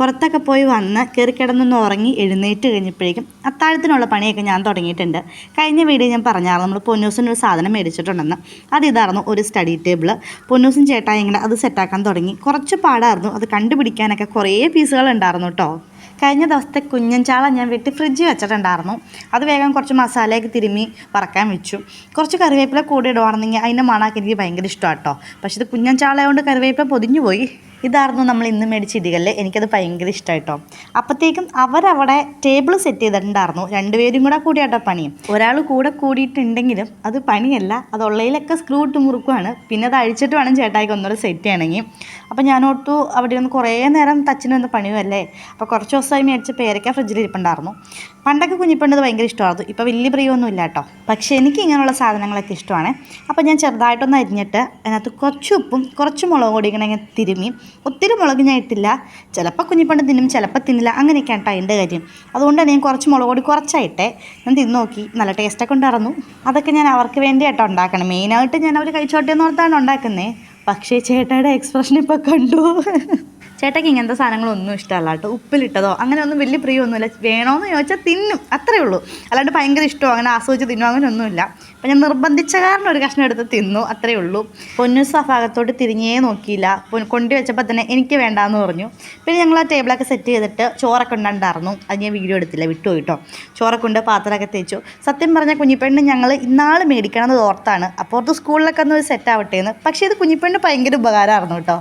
പുറത്തൊക്കെ പോയി വന്ന് കയറി കിടന്നൊന്ന് ഉറങ്ങി എഴുന്നേറ്റ് കഴിഞ്ഞപ്പോഴേക്കും അത്താഴത്തിനുള്ള പണിയൊക്കെ ഞാൻ തുടങ്ങിയിട്ടുണ്ട്. കഴിഞ്ഞ വീഡിയോ ഞാൻ പറഞ്ഞായിരുന്നു നമ്മൾ പൊന്നൂസിനൊരു സാധനം മേടിച്ചിട്ടുണ്ടെന്ന്. അതിതായിരുന്നു ഒരു സ്റ്റഡി ടേബിൾ. പൊന്നൂസും ചേട്ടായി ഇങ്ങനെ അത് സെറ്റാക്കാൻ തുടങ്ങി. കുറച്ച് പാടായിരുന്നു അത് കണ്ടുപിടിക്കാനൊക്കെ, കുറേ പീസുകൾ ഉണ്ടായിരുന്നു കേട്ടോ. കഴിഞ്ഞ ദിവസത്തെ കുഞ്ഞൻ ചാള ഞാൻ വീട്ടിൽ ഫ്രിഡ്ജിൽ വെച്ചിട്ടുണ്ടായിരുന്നു. അത് വേഗം കുറച്ച് മസാലയൊക്കെ തിരുമ്മി വറക്കാൻ വെച്ചു. കുറച്ച് കറിവേപ്പില കൂടി ഇടുവാണെന്നെങ്കിൽ അതിൻ്റെ മണമൊക്കെ എനിക്ക് ഭയങ്കര ഇഷ്ടമാണ് കേട്ടോ. പക്ഷേ ഇത് കുഞ്ഞൻ ചാളയുകൊണ്ട് കറിവേപ്പില പൊതിഞ്ഞു പോയി. ഇതായിരുന്നു നമ്മൾ ഇന്ന് മേടിച്ച ഇടികല്ല്. എനിക്കത് ഭയങ്കര ഇഷ്ടമായിട്ടോ. അപ്പോഴത്തേക്കും അവരവിടെ ടേബിൾ സെറ്റ് ചെയ്തിട്ടുണ്ടായിരുന്നു. രണ്ടുപേരും കൂടിയാട്ടോ പണിയും. ഒരാൾ കൂടെ കൂടിയിട്ടുണ്ടെങ്കിലും അത് പണിയല്ല, അത് ഉള്ളതിലൊക്കെ സ്ക്രൂ ഇട്ട് മുറുക്കുവാണ്. പിന്നെ അത് അഴിച്ചിട്ട് വേണം ചേട്ടായിക്ക് ഒന്നുകൂടെ സെറ്റ് ചെയ്യണമെങ്കിൽ. അപ്പോൾ ഞാനോർത്തു അവിടെ ഒന്ന് കുറേ നേരം തച്ചിനൊന്ന് പണിയുമല്ലേ. അപ്പോൾ കുറച്ച് ദിവസമായി മേടിച്ച പേരയ്ക്ക ഫ്രിഡ്ജിൽ ഇരിപ്പുണ്ടായിരുന്നു. പണ്ടൊക്കെ കുഞ്ഞിപ്പണ്ടത് ഭയങ്കര ഇഷ്ടമായിരുന്നു. ഇപ്പോൾ വലിയ പ്രിയമൊന്നും ഇല്ല കേട്ടോ. പക്ഷേ എനിക്ക് ഇങ്ങനെയുള്ള സാധനങ്ങളൊക്കെ ഇഷ്ടമാണ്. അപ്പോൾ ഞാൻ ചെറുതായിട്ടൊന്ന് അരിഞ്ഞിട്ട് അതിനകത്ത് കുറച്ച് ഉപ്പും കുറച്ച് മുളക് പൊടി ഇങ്ങനെ തിരുമ്മി, ഒത്തിരി മുളക് ഞാൻ ഇട്ടില്ല. ചിലപ്പോൾ കുഞ്ഞിപ്പണ്ട് തിന്നും, ചിലപ്പോൾ തിന്നില്ല, അങ്ങനെയൊക്കെയാണ് കേട്ടോ അതിൻ്റെ കാര്യം. അതുകൊണ്ട് തന്നെ ഞാൻ കുറച്ച് മുളക് പൊടി കുറച്ചായിട്ടേ ഞാൻ തിന്ന് നോക്കി. നല്ല ടേസ്റ്റൊക്കെ ഉണ്ടായിരുന്നു. അതൊക്കെ ഞാൻ അവർക്ക് വേണ്ടിയാട്ടോ ഉണ്ടാക്കണം. മെയിനായിട്ട് ഞാൻ അവർ കഴിച്ചോട്ടെ എന്ന് ഓർത്താണ് ഉണ്ടാക്കുന്നത്. പക്ഷേ ചേട്ടായുടെ എക്സ്പ്രഷൻ ഇപ്പോൾ കണ്ടു. ചേട്ടയ്ക്ക് ഇങ്ങനത്തെ സാധനങ്ങളൊന്നും ഇഷ്ടമല്ല കേട്ടോ. ഉപ്പിലിട്ടതോ അങ്ങനെയൊന്നും വലിയ പ്രിയമൊന്നുമില്ല. വേണമെന്ന് ചോദിച്ചാൽ തിന്നും, അത്രയേ ഉള്ളൂ. അല്ലാണ്ട് ഭയങ്കര ഇഷ്ടമോ അങ്ങനെ ആസ്വദിച്ച് തിന്നോ അങ്ങനെയൊന്നുമില്ല. അപ്പം ഞാൻ നിർബന്ധിച്ച കാരണം ഒരു കഷ്ണം എടുത്ത് തിന്നു, അത്രയേ ഉള്ളൂ. പൊന്നൂസ് ആ ഭാഗത്തോട്ട് തിരിഞ്ഞേ നോക്കിയില്ല. കൊണ്ടുവച്ചപ്പോൾ തന്നെ എനിക്ക് വേണ്ടാന്ന് പറഞ്ഞു. പിന്നെ ഞങ്ങൾ ആ ടേബിളൊക്കെ സെറ്റ് ചെയ്തിട്ട് ചോറൊക്കെ ഉണ്ടായിരുന്നു. അത് ഞാൻ വീഡിയോ എടുത്തില്ല, വിട്ടുപോയി കേട്ടോ. ചോറൊക്കെ ഉണ്ട്, പാത്രമൊക്കെ തേച്ചു. സത്യം പറഞ്ഞാൽ കുഞ്ഞിപ്പെണ്ണ് ഞങ്ങൾ ഇന്നാൾ മേടിക്കണമെന്ന് ഓർത്താണ്. അപ്പോൾ ഓർത്ത് സ്കൂളിലൊക്കെ ഒന്ന് സെറ്റ് ആവട്ടെ എന്ന്. പക്ഷേ ഇത് കുഞ്ഞിപ്പെണ്ണ് ഭയങ്കര ഉപകാരമായിരുന്നു കേട്ടോ.